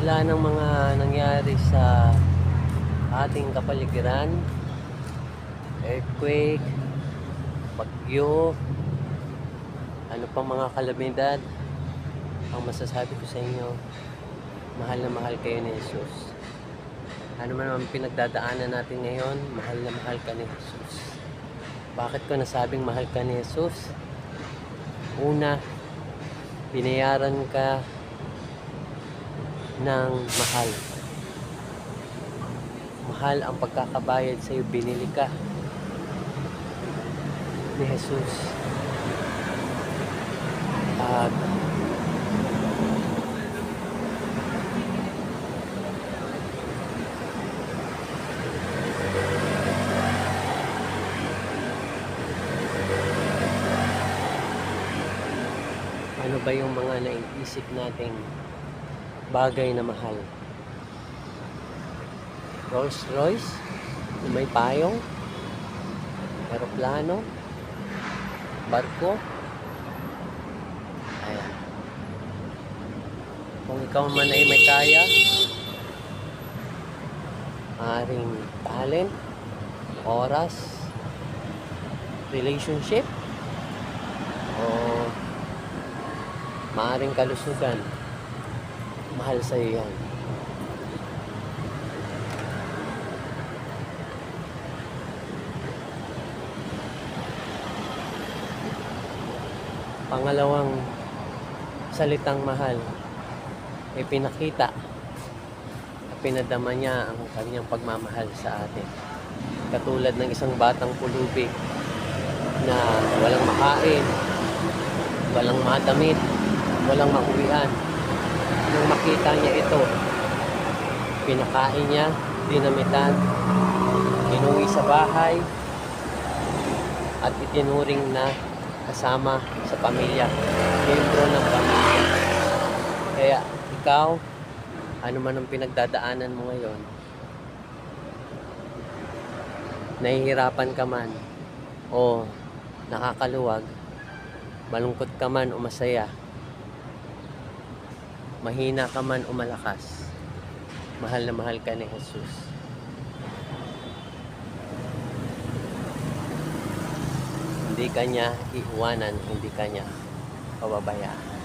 kabila ng mga nangyari sa ating kapaligiran, earthquake, bagyo, ano pang mga kalamidad, ang masasabi ko sa inyo, mahal na mahal kayo ni Jesus. Ano man ang pinagdadaanan natin ngayon, mahal na mahal ka ni Jesus. Bakit ko nasabing mahal ka ni Jesus? Una, binayaran ka ng mahal. Mahal ang pagkakabayad sa iyo, binili ka ni Jesus. At ano ba yung mga naiisip nating bagay na mahal? Rolls Royce, may payong, eroplano, barko. Ayan. Kung ikaw man ay may kaya, maaaring talent, oras, relationship, o maaaring kalusugan, mahal sa iyo yan. Pangalawang salitang mahal ay pinakita at pinadama niya ang kanyang pagmamahal sa atin. Katulad ng isang batang pulubi na walang makain, walang madamit, walang mauwian. Nung makita niya ito, pinakain niya, dinamitan, inuwi sa bahay, at itinuring na kasama sa pamilya, miyembro ng pamilya. Kaya ikaw, ano man ang pinagdadaanan mo ngayon, nahihirapan ka man o nakakaluwag, malungkot ka man o masaya, mahina ka man o malakas, mahal na mahal ka ni Jesus. Hindi ka niya iiwanan, hindi ka niya pababayaan.